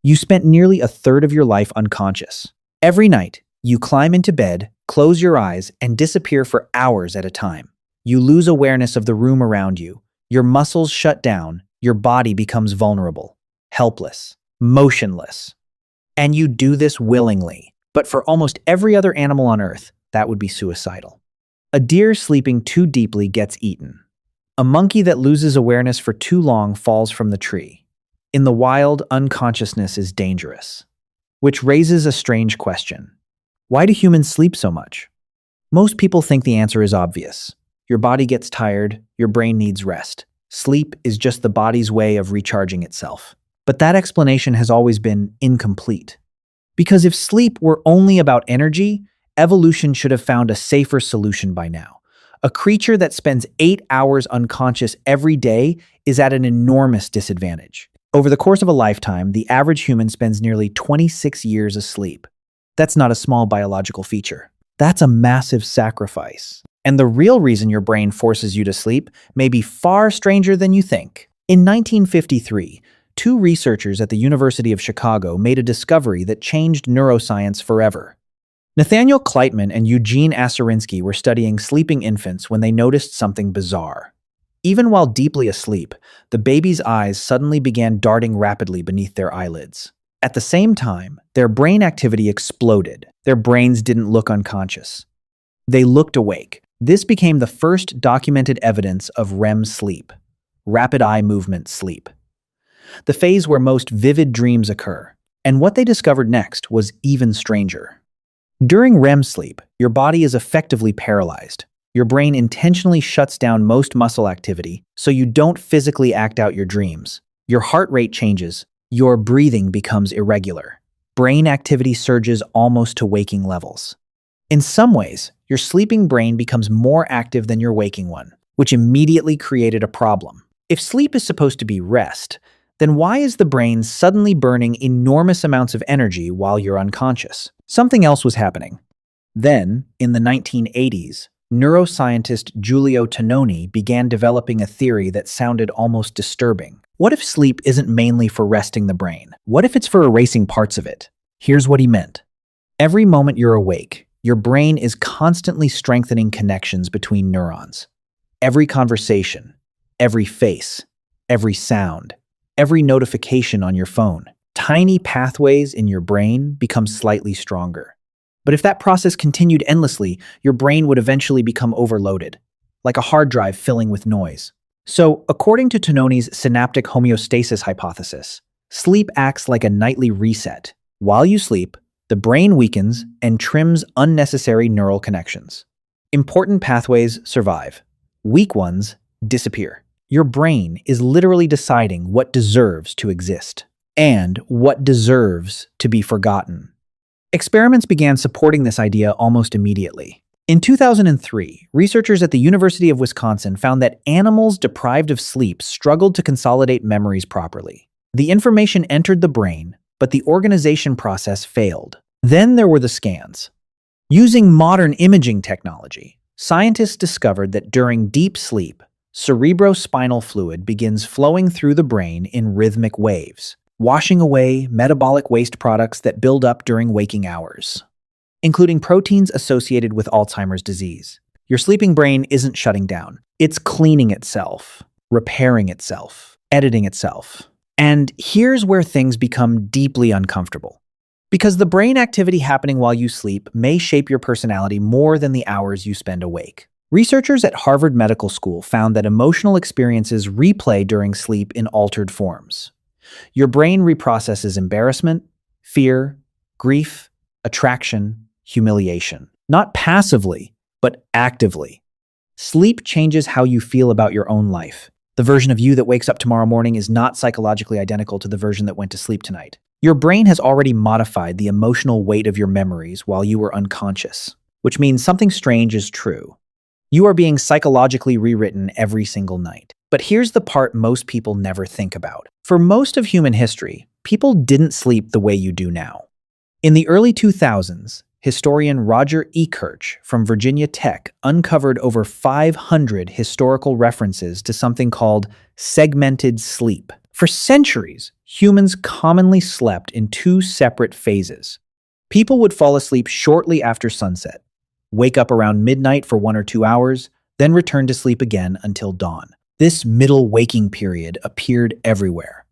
You spent nearly a third of your life unconscious. Every night, you climb into bed, close your eyes, and disappear for hours at a time. You lose awareness of the room around you. Your muscles shut down. Your body becomes vulnerable, helpless, motionless. And you do this willingly. But for almost every other animal on Earth, that would be suicidal. A deer sleeping too deeply gets eaten. A monkey that loses awareness for too long falls from the tree. In the wild, unconsciousness is dangerous. Which raises a strange question. Why do humans sleep so much? Most people think the answer is obvious. Your body gets tired, your brain needs rest. Sleep is just the body's way of recharging itself. But that explanation has always been incomplete. Because if sleep were only about energy, evolution should have found a safer solution by now. A creature that spends 8 hours unconscious every day is at an enormous disadvantage. Over the course of a lifetime, the average human spends nearly 26 years asleep. That's not a small biological feature. That's a massive sacrifice. And the real reason your brain forces you to sleep may be far stranger than you think. In 1953, two researchers at the University of Chicago made a discovery that changed neuroscience forever. Nathaniel Kleitman and Eugene Aserinsky were studying sleeping infants when they noticed something bizarre. Even while deeply asleep, the baby's eyes suddenly began darting rapidly beneath their eyelids. At the same time, their brain activity exploded. Their brains didn't look unconscious. They looked awake. This became the first documented evidence of REM sleep, rapid eye movement sleep, the phase where most vivid dreams occur. And what they discovered next was even stranger. During REM sleep, your body is effectively paralyzed. Your brain intentionally shuts down most muscle activity so you don't physically act out your dreams. Your heart rate changes. Your breathing becomes irregular. Brain activity surges almost to waking levels. In some ways, your sleeping brain becomes more active than your waking one, which immediately created a problem. If sleep is supposed to be rest, then why is the brain suddenly burning enormous amounts of energy while you're unconscious? Something else was happening. Then, in the 1980s, neuroscientist Giulio Tononi began developing a theory that sounded almost disturbing. What if sleep isn't mainly for resting the brain? What if it's for erasing parts of it? Here's what he meant. Every moment you're awake, your brain is constantly strengthening connections between neurons. Every conversation, every face, every sound, every notification on your phone, tiny pathways in your brain become slightly stronger. But if that process continued endlessly, your brain would eventually become overloaded, like a hard drive filling with noise. So, according to Tononi's synaptic homeostasis hypothesis, sleep acts like a nightly reset. While you sleep, the brain weakens and trims unnecessary neural connections. Important pathways survive. Weak ones disappear. Your brain is literally deciding what deserves to exist and what deserves to be forgotten. Experiments began supporting this idea almost immediately. In 2003, researchers at the University of Wisconsin found that animals deprived of sleep struggled to consolidate memories properly. The information entered the brain, but the organization process failed. Then there were the scans. Using modern imaging technology, scientists discovered that during deep sleep, cerebrospinal fluid begins flowing through the brain in rhythmic waves, washing away metabolic waste products that build up during waking hours, including proteins associated with Alzheimer's disease. Your sleeping brain isn't shutting down. It's cleaning itself, repairing itself, editing itself. And here's where things become deeply uncomfortable. Because the brain activity happening while you sleep may shape your personality more than the hours you spend awake. Researchers at Harvard Medical School found that emotional experiences replay during sleep in altered forms. Your brain reprocesses embarrassment, fear, grief, attraction, humiliation. Not passively, but actively. Sleep changes how you feel about your own life. The version of you that wakes up tomorrow morning is not psychologically identical to the version that went to sleep tonight. Your brain has already modified the emotional weight of your memories while you were unconscious, which means something strange is true. You are being psychologically rewritten every single night. But here's the part most people never think about. For most of human history, people didn't sleep the way you do now. In the early 2000s, historian Roger E. Kirch from Virginia Tech uncovered over 500 historical references to something called segmented sleep. For centuries, humans commonly slept in two separate phases. People would fall asleep shortly after sunset, wake up around midnight for 1 or 2 hours, then return to sleep again until dawn. This middle waking period appeared everywhere: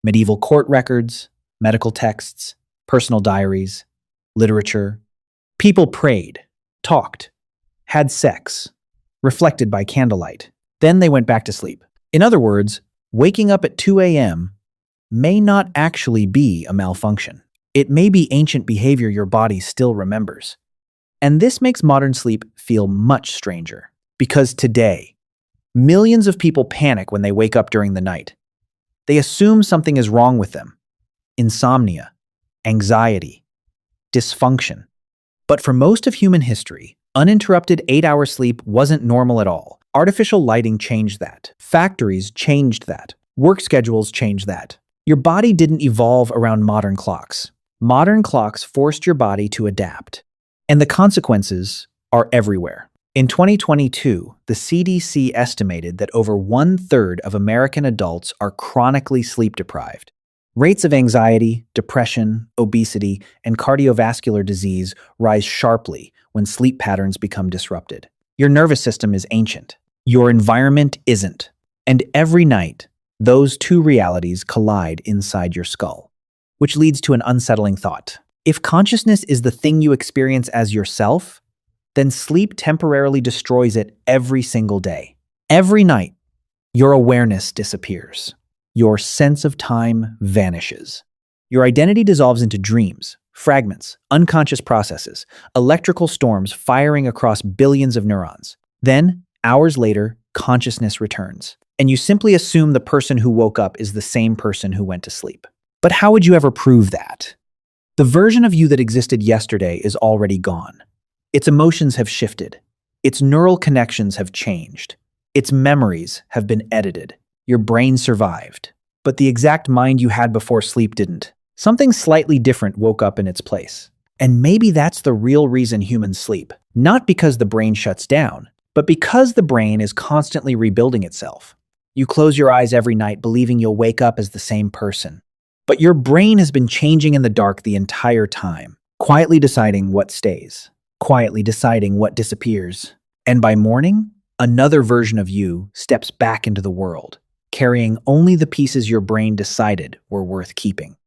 medieval court records, medical texts, personal diaries, literature. People prayed, talked, had sex, reflected by candlelight. Then they went back to sleep. In other words, waking up at 2 a.m. may not actually be a malfunction. It may be ancient behavior your body still remembers. And this makes modern sleep feel much stranger. Because today, millions of people panic when they wake up during the night. They assume something is wrong with them: insomnia, anxiety, dysfunction. But for most of human history, uninterrupted 8-hour sleep wasn't normal at all. Artificial lighting changed that. Factories changed that. Work schedules changed that. Your body didn't evolve around modern clocks. Modern clocks forced your body to adapt. And the consequences are everywhere. In 2022, the CDC estimated that over 1/3 of American adults are chronically sleep deprived. Rates of anxiety, depression, obesity, and cardiovascular disease rise sharply when sleep patterns become disrupted. Your nervous system is ancient. Your environment isn't. And every night, those two realities collide inside your skull, which leads to an unsettling thought. If consciousness is the thing you experience as yourself, then sleep temporarily destroys it every single day. Every night, your awareness disappears. Your sense of time vanishes. Your identity dissolves into dreams, fragments, unconscious processes, electrical storms firing across billions of neurons. Then, hours later, consciousness returns, and you simply assume the person who woke up is the same person who went to sleep. But how would you ever prove that? The version of you that existed yesterday is already gone. Its emotions have shifted. Its neural connections have changed. Its memories have been edited. Your brain survived. But the exact mind you had before sleep didn't. Something slightly different woke up in its place. And maybe that's the real reason humans sleep. Not because the brain shuts down, but because the brain is constantly rebuilding itself. You close your eyes every night believing you'll wake up as the same person. But your brain has been changing in the dark the entire time, quietly deciding what stays, quietly deciding what disappears. And by morning, another version of you steps back into the world, carrying only the pieces your brain decided were worth keeping.